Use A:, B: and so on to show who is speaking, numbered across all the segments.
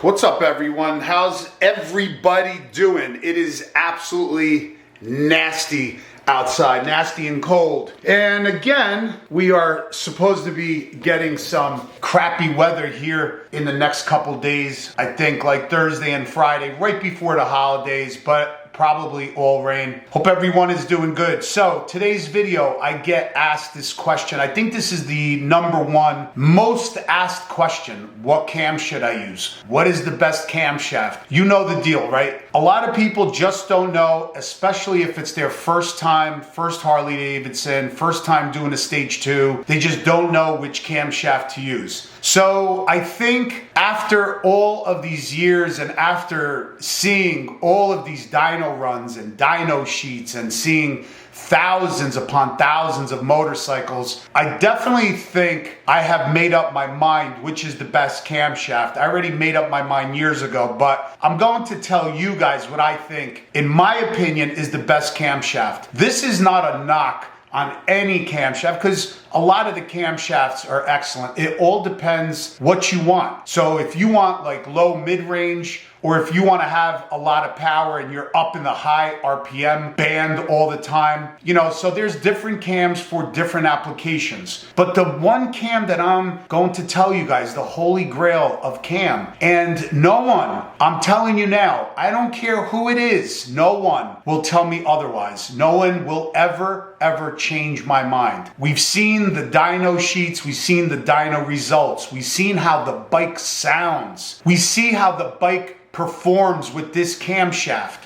A: What's up, everyone? How's everybody doing? It is absolutely nasty outside, nasty and cold. And again, we are supposed to be getting some crappy weather here in the next couple days. I think like Thursday and Friday, right before the holidays, but probably all rain. Hope everyone is doing good. So today's video, I get asked this question. I think this is the #1 most asked question. What cam should I use? What is the best camshaft? You know the deal, right? A lot of people just don't know, especially if it's their first time, first Harley Davidson, first time doing a stage 2. They just don't know which camshaft to use. So I think after all of these years and after seeing all of these dyno runs and dyno sheets and seeing thousands upon thousands of motorcycles, I definitely think I have made up my mind which is the best camshaft. I already made up my mind years ago, but I'm going to tell you guys what I think, in my opinion, is the best camshaft. This is not a knock on any camshaft, because a lot of the camshafts are excellent. It all depends what you want. So if you want like low mid-range, or if you want to have a lot of power and you're up in the high RPM band all the time, you know, so there's different cams for different applications. But the one cam that I'm going to tell you guys, the holy grail of cam, and no one, I'm telling you now, I don't care who it is, no one will tell me otherwise. No one will ever change my mind. We've seen the dyno sheets, we've seen the dyno results, we've seen how the bike sounds, we see how the bike performs with this camshaft,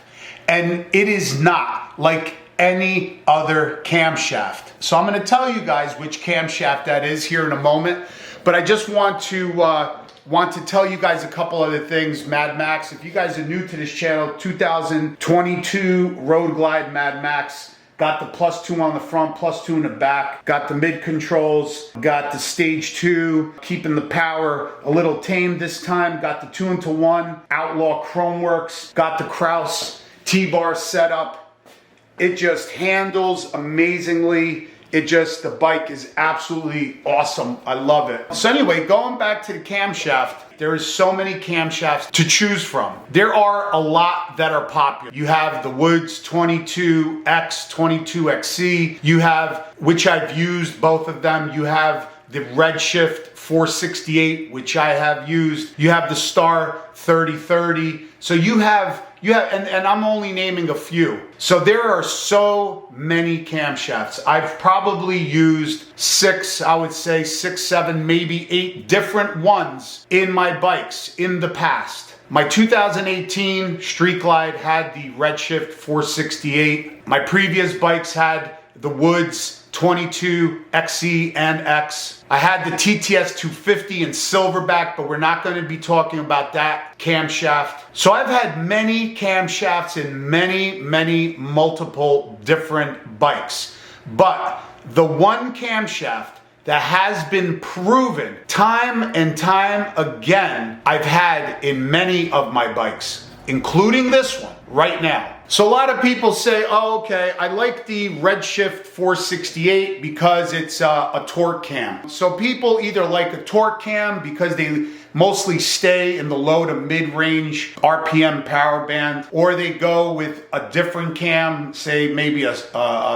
A: and it is not like any other camshaft. So I'm going to tell you guys which camshaft that is here in a moment, but I just want to tell you guys a couple other things. Mad Max, if you guys are new to this channel, 2022 Road Glide Mad Max. Got the +2 on the front, +2 in the back. Got the mid controls, got the stage 2, keeping the power a little tame this time. Got the 2-into-1 Outlaw Chrome Works. Got the Kraus T-bar setup. It just handles amazingly. The bike is absolutely awesome. I love it. So anyway, going back to the camshaft, there is so many camshafts to choose from. There are a lot that are popular. You have the Woods 22X, 22XC. You have, which I've used both of them. You have the Redshift 468, which I have used. You have the Star 3030. So you have, and I'm only naming a few. So there are so many camshafts. I've probably used 6, I would say 6, 7, maybe 8 different ones in my bikes in the past. My 2018 Streetglide had the Redshift 468. My previous bikes had the Woods 22XC and X. I had the TTS 250 in silverback, but we're not going to be talking about that camshaft. So I've had many camshafts in many multiple different bikes. But the one camshaft that has been proven time and time again, I've had in many of my bikes, including this one right now. So a lot of people say, oh, okay, I like the Redshift 468 because it's a torque cam. So people either like a torque cam because they mostly stay in the low to mid-range RPM power band, or they go with a different cam, say maybe a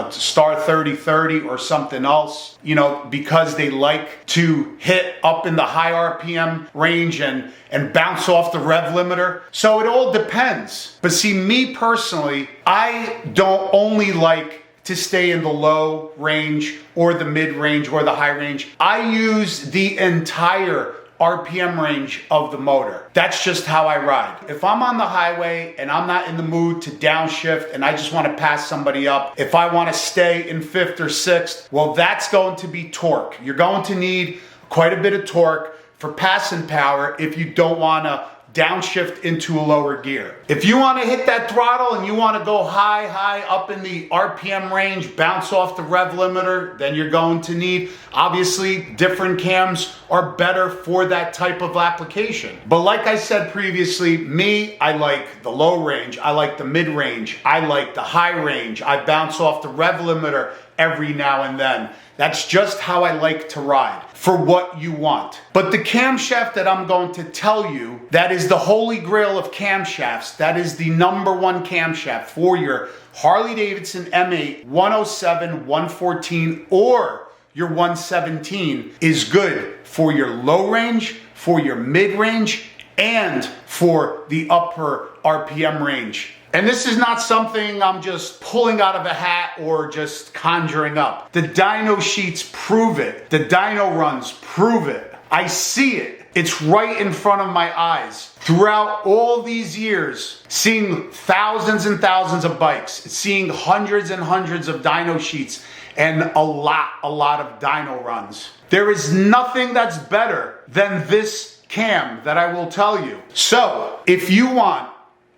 A: Star 3030 or something else, you know, because they like to hit up in the high RPM range and bounce off the rev limiter. So it all depends. But see, me personally, I don't only like to stay in the low range or the mid range or the high range. I use the entire RPM range of the motor. That's just how I ride. If I'm on the highway and I'm not in the mood to downshift and I just want to pass somebody up, if I want to stay in 5th or 6th, well, that's going to be torque. You're going to need quite a bit of torque for passing power if you don't want to downshift into a lower gear. If you want to hit that throttle and you want to go high up in the RPM range, bounce off the rev limiter, then you're going to need, obviously, different cams are better for that type of application. But like I said previously, me, I like the low range, I like the mid range, I like the high range, I bounce off the rev limiter every now and then. That's just how I like to ride. for what you want. But the camshaft that I'm going to tell you, that is the holy grail of camshafts, that is the #1 camshaft for your Harley Davidson M8 107, 114, or your 117, is good for your low range, for your mid range, and for the upper RPM range. And this is not something I'm just pulling out of a hat or just conjuring up. The dyno sheets prove it. The dyno runs prove it. I see it. It's right in front of my eyes. Throughout all these years, seeing thousands and thousands of bikes, seeing hundreds and hundreds of dyno sheets, and a lot of dyno runs. There is nothing that's better than this cam that I will tell you. So, if you want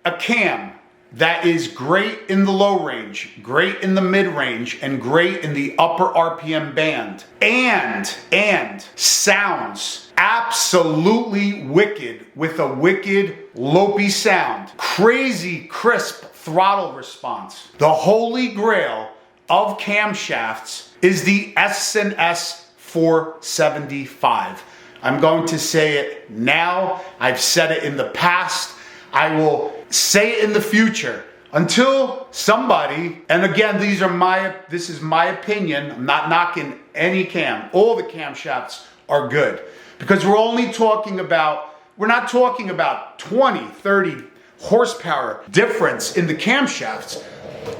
A: a cam that is great in the low range, great in the mid range, and great in the upper RPM band, and sounds absolutely wicked with a wicked lopey sound, crazy crisp throttle response, the holy grail of camshafts is the S&S 475. I'm going to say it now. I've said it in the past. I will say it in the future until somebody, and again, this is my opinion. I'm not knocking any cam. All the camshafts are good because we're not talking about 20, 30 horsepower difference in the camshafts.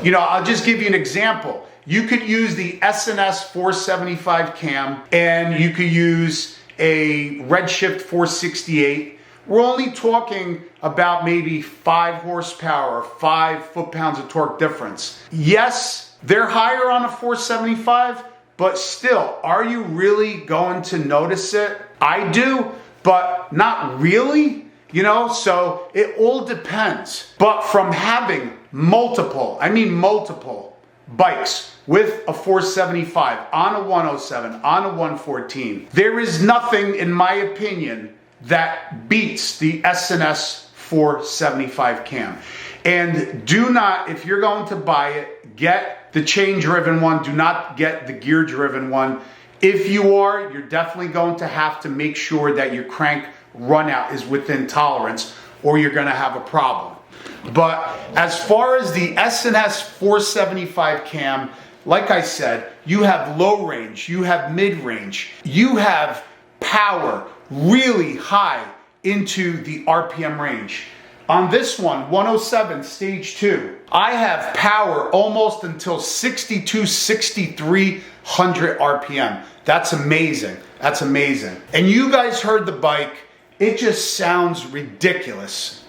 A: You know, I'll just give you an example. You could use the S&S 475 cam and you could use a Redshift 468. We're only talking about maybe 5 horsepower, 5 foot-pounds of torque difference. Yes, they're higher on a 475, but still, are you really going to notice it? I do, but not really, you know, so it all depends. But from having multiple bikes with a 475 on a 107, on a 114, there is nothing, in my opinion, that beats the S&S 475 cam. And do not, if you're going to buy it, get the chain-driven one. Do not get the gear-driven one. If you are, you're definitely going to have to make sure that your crank runout is within tolerance, or you're going to have a problem. But as far as the S&S 475 cam, like I said, you have low range, you have mid range, you have power really high into the RPM range. On this one, 107 stage 2, I have power almost until 62, 6300 RPM. That's amazing. That's amazing. And you guys heard the bike. It just sounds ridiculous.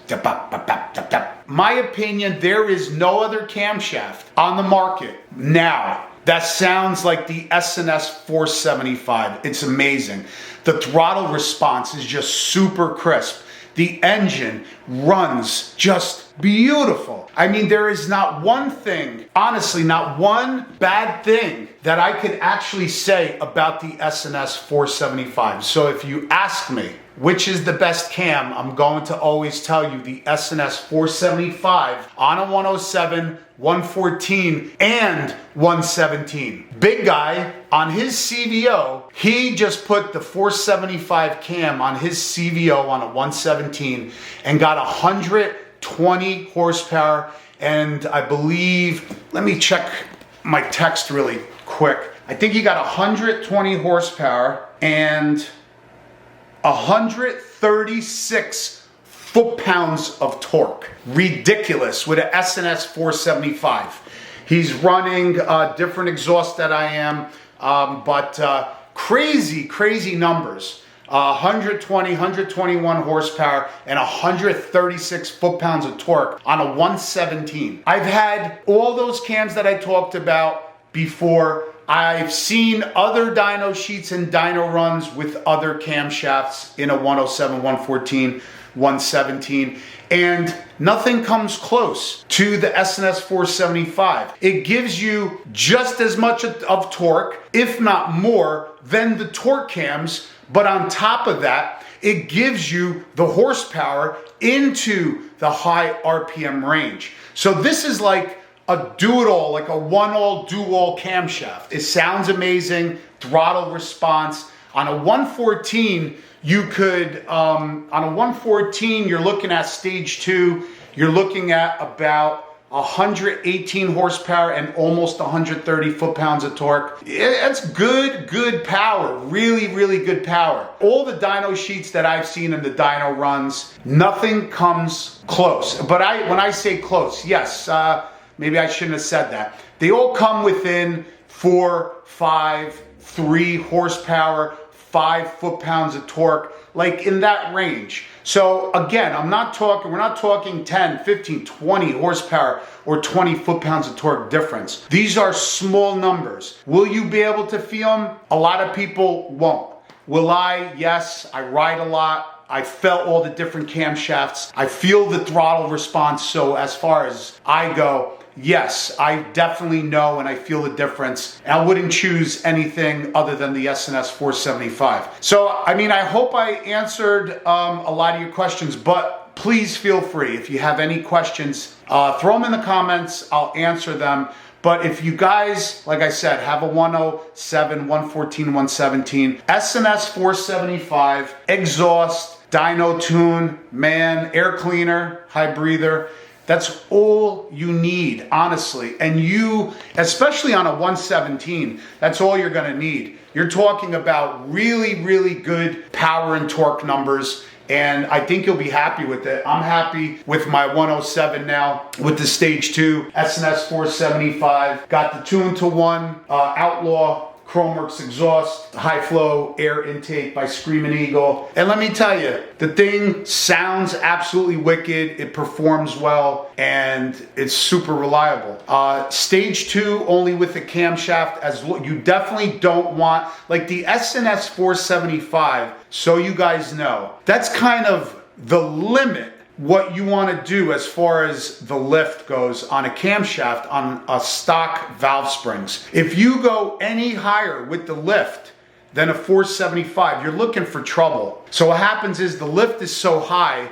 A: My opinion, there is no other camshaft on the market now that sounds like the S&S 475. It's amazing. The throttle response is just super crisp. The engine runs just beautiful. I mean, there is not one thing, honestly, not one bad thing that I could actually say about the S&S 475. So if you ask me, which is the best cam, I'm going to always tell you the S&S 475 on a 107, 114, and 117. Big guy, on his CVO, he just put the 475 cam on his CVO on a 117 and got 120 horsepower. And I believe, let me check my text really quick. I think he got 120 horsepower and 136 foot-pounds of torque. Ridiculous with an S&S 475. He's running different exhaust that I am, but crazy numbers. 120, 121 horsepower and 136 foot-pounds of torque on a 117. I've had all those cams that I talked about before. I've seen other dyno sheets and dyno runs with other camshafts in a 107, 114, 117, and nothing comes close to the S&S 475. It gives you just as much of torque, if not more, than the torque cams, but on top of that, it gives you the horsepower into the high RPM range. So this is like a do-it-all, like a one-all, do-all camshaft. It sounds amazing, throttle response. On a 114, you could, on a 114, you're looking at stage 2, you're looking at about 118 horsepower and almost 130 foot-pounds of torque. That's good power, really good power. All the dyno sheets that I've seen in the dyno runs, nothing comes close. But when I say close, yes, maybe I shouldn't have said that. They all come within 4, 5, 3 horsepower, 5 foot-pounds of torque, like in that range. So again, we're not talking 10, 15, 20 horsepower or 20 foot-pounds of torque difference. These are small numbers. Will you be able to feel them? A lot of people won't. Will I? Yes, I ride a lot. I felt all the different camshafts. I feel the throttle response. So as far as I go, yes, I definitely know and I feel the difference. And I wouldn't choose anything other than the S&S 475. So, I mean, I hope I answered a lot of your questions, but please feel free. If you have any questions, throw them in the comments. I'll answer them. But if you guys, like I said, have a 107, 114, 117, S&S 475, exhaust, dyno tune, man, air cleaner, high breather, that's all you need, honestly. And you, especially on a 117, that's all you're gonna need. You're talking about really good power and torque numbers, and I think you'll be happy with it. I'm happy with my 107 now, with the stage 2 S&S 475. Got the 2-in-1 Outlaw Chromeworks exhaust, high flow air intake by Screaming Eagle. And let me tell you, the thing sounds absolutely wicked. It performs well and it's super reliable. Stage 2 only with the camshaft, as you definitely don't want, like the S&S 475, so you guys know, that's kind of the limit what you want to do as far as the lift goes on a camshaft on a stock valve springs. If you go any higher with the lift than a 475, you're looking for trouble. So what happens is the lift is so high,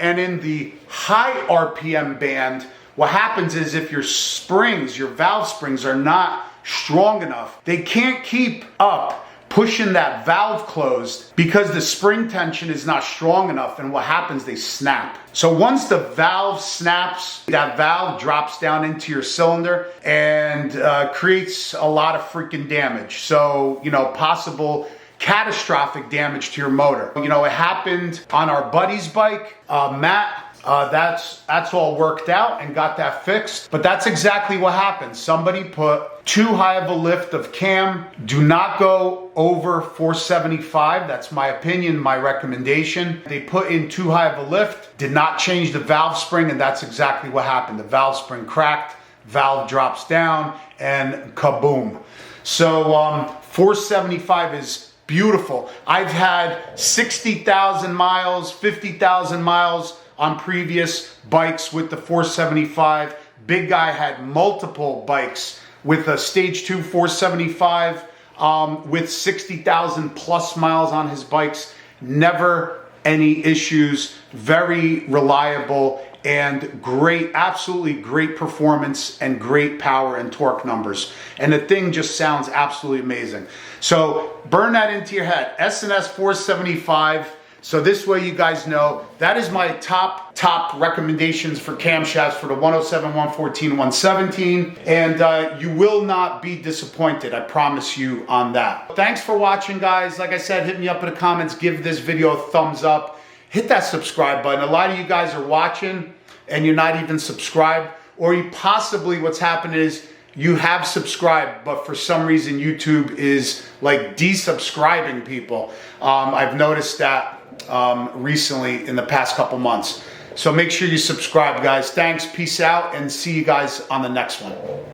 A: and in the high RPM band, what happens is if your springs, your valve springs are not strong enough, they can't keep up pushing that valve closed because the spring tension is not strong enough, and what happens, they snap. So once the valve snaps, that valve drops down into your cylinder and creates a lot of freaking damage. So, you know, possible catastrophic damage to your motor. You know, it happened on our buddy's bike, Matt. That's all worked out and got that fixed. But that's exactly what happened. Somebody put too high of a lift of cam. Do not go over 475. That's my opinion, my recommendation. They put in too high of a lift, did not change the valve spring, and that's exactly what happened. The valve spring cracked, valve drops down, and kaboom. So 475 is beautiful. I've had 60,000 miles, 50,000 miles on previous bikes with the 475. Big guy had multiple bikes with a stage 2 475 with 60,000 plus miles on his bikes. Never any issues, very reliable and great, absolutely great performance and great power and torque numbers. And the thing just sounds absolutely amazing. So burn that into your head, S&S 475. So this way you guys know, that is my top recommendations for camshafts for the 107, 114, 117. And you will not be disappointed, I promise you on that. Thanks for watching, guys. Like I said, hit me up in the comments, give this video a thumbs up, hit that subscribe button. A lot of you guys are watching and you're not even subscribed, or you possibly, what's happened is you have subscribed, but for some reason YouTube is like desubscribing people. I've noticed that recently in the past couple months. So make sure you subscribe, guys. Thanks, peace out, and see you guys on the next one.